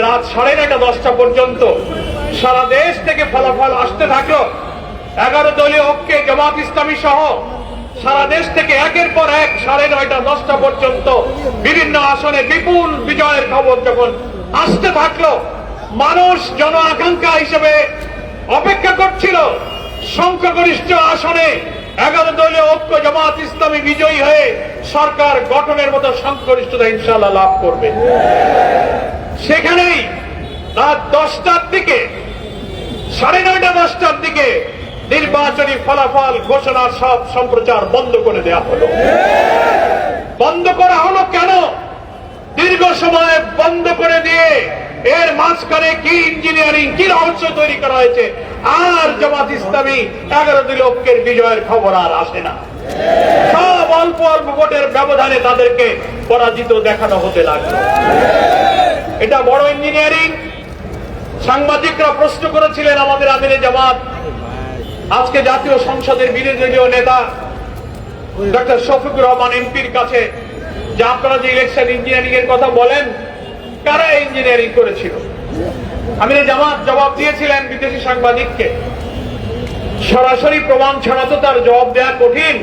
রাত 9:30-10টা পর্যন্ত সারা দেশ থেকে ফলাফল আসতে থাকলো। 11 দলীয় ঐক্যে জামাত ইসলামী সহ সারা দেশ থেকে একের পর এক 9:30-10টা পর্যন্ত বিভিন্ন আসনে বিপুল বিজয়ের খবর যখন আসতে থাকলো, মানুষ জন আকাঙ্ক্ষা হিসেবে অপেক্ষা করছিল সংখ্যাগরিষ্ঠ আসনে 11 দলীয় ঐক্য জামাত ইসলামী বিজয়ী হয়ে সরকার গঠনের মতো সংখ্যাগরিষ্ঠতা ইনশাআল্লাহ লাভ করবে। সেখানেই রাত 10টার দিকে 9:30-10টার দিকে নির্বাচনী ফলাফল ঘোষণার সব সম্প্রচার বন্ধ করে দেওয়া হলো। বন্ধ করা হলো কেন? দীর্ঘ সময় বন্ধ করে দিয়ে এর মাঝখানে কি ইঞ্জিনিয়ারিং, কি রহস্য তৈরি করা হয়েছে, আর জামাত ইসলামী 11 দলীয় ঐক্যের বিজয়ের খবর আর আসে না। সব অল্প অল্প ভোটের ব্যবধানে তাদেরকে পরাজিত দেখানো হতে লাগলো। এটা বড় ইঞ্জিনিয়ারিং। সাংবাদিকরা প্রশ্ন করেছিলেন আমাদের আমিরে জামাত, আজকে জাতীয় সংসদের বিরোধী দলীয় নেতা ডক্টর শফিকুর রহমান এমপির কাছে, যে আপনারা যে ইলেকশন ইঞ্জিনিয়ারিং এর কথা বলেন, কারা ইঞ্জিনিয়ারিং করেছিল? আমিরে জামাত জবাব দিয়েছিলেন বিদেশি সাংবাদিককে, সরাসরি প্রমাণ ছাড়া তো তার জবাব দেওয়া কঠিন।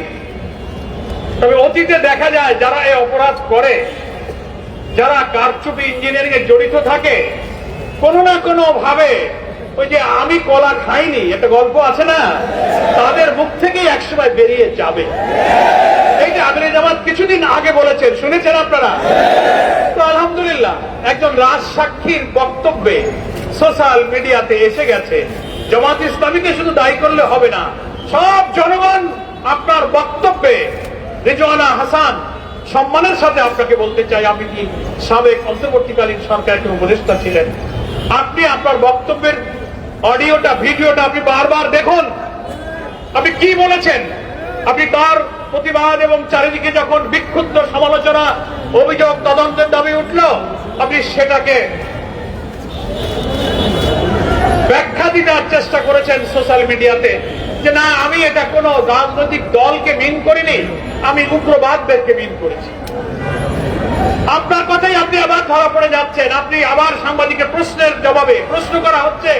তবে অতীতে দেখা যায় যারা এই অপরাধ করে, যারা কারচুপি ইঞ্জিনিয়ারিং এ জড়িত থাকে, কোনো না কোনো ভাবে ওই যে আমি কলা খাইনি একটা গল্প আছে না, তাদের মুখ থেকেই একসময় বেরিয়ে যাবে। এই যে আমিরে জামাত কিছুদিন আগে বলেছেন, শুনেছেন আপনারা? তো আলহামদুলিল্লাহ একজন রাজসাক্ষীর বক্তব্যে সোশ্যাল মিডিয়াতে এসে গেছে। জামাত ইসলামীকে শুধু দায়ী করলে হবে না, সব জনগণ আপনার বক্তব্যে। রিজওয়ানা হাসান, সম্মানের সাথে আপনাকে বলতে চাই, আপনি কি সাবেক অন্তর্বর্তীকালীন সরকারের উপদেষ্টা ছিলেন, আপনি আপনার বক্তব্যের অডিওটা, ভিডিওটা আপনি বারবার দেখুন। আপনি কি বলেছেন? আপনি তার প্রতিবাদ এবং চারিদিকে যখন বিক্ষুব্ধ সমালোচনা, অভিযোগ, তদন্তের দাবি উঠল, আপনি সেটাকে ব্যাখ্যা দিতে চেষ্টা করেছেন সোশ্যাল মিডিয়াতে, যে না আমি এটা কোন রাজনৈতিক দলকে মিন করিনি, আমি উগ্রবাদদেরকে মিন করেছি। আপনার কথাই আপনি আবার ধরা পড়ে যাচ্ছেন। আপনি আবার সাংবাদিকের প্রশ্নের জবাবে, প্রশ্ন করা হচ্ছে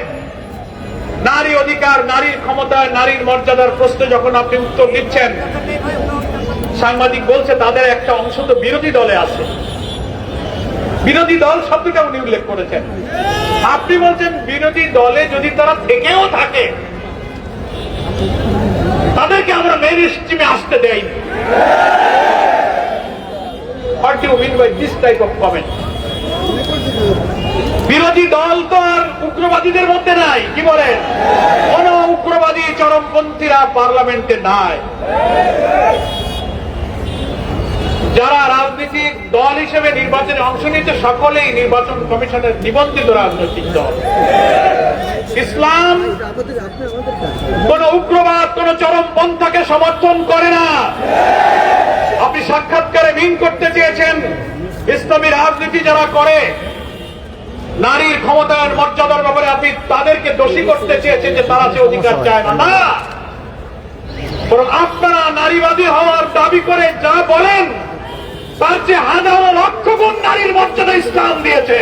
নারী অধিকার, নারীর ক্ষমতা, নারীর মর্যাদার প্রশ্নে যখন আপনি উত্তর দিচ্ছেন, সাংবাদিক বলছে তাদের একটা অংশ তো বিরোধী দলে আছে। বিরোধী দল শব্দটা উনি উল্লেখ করেছেন। আপনি বলছেন বিরোধী দলে যদি তারা থেকেও থাকে, তাদেরকে আমরা মেইন স্ট্রিমে আসতে দেয়নি। What do you mean by this type of comment? বিরোধী দল তো আর উগ্রবাদীদের মধ্যে নাই, কি বলেন? কোন উগ্রবাদী চরমপন্থীরা পার্লামেন্টে নাই। যারা রাজনৈতিক দল হিসেবে নির্বাচনে অংশ নিচ্ছে সকলেই নির্বাচন কমিশনের নিবন্ধিত রাজনৈতিক দল। ইসলাম কোন উগ্রবাদ, কোন চরমপন্থাকে সমর্থন করে না। আপনি সাক্ষাৎকারে মিন করতে চেয়েছেন ইসলামী রাজনীতি যারা করে, নারীর ক্ষমতায়ন, মর্যাদার ব্যাপারে আপনি তাদেরকে দোষী করতে চেয়েছেন যে তারা সে অধিকার চায় না। না, বরং আপনারা নারীবাদী হওয়ার দাবি করে যা বলেন, তার চেয়ে হাজারো লক্ষ গুণ নারীর মর্যাদা ইসলাম দিয়েছে।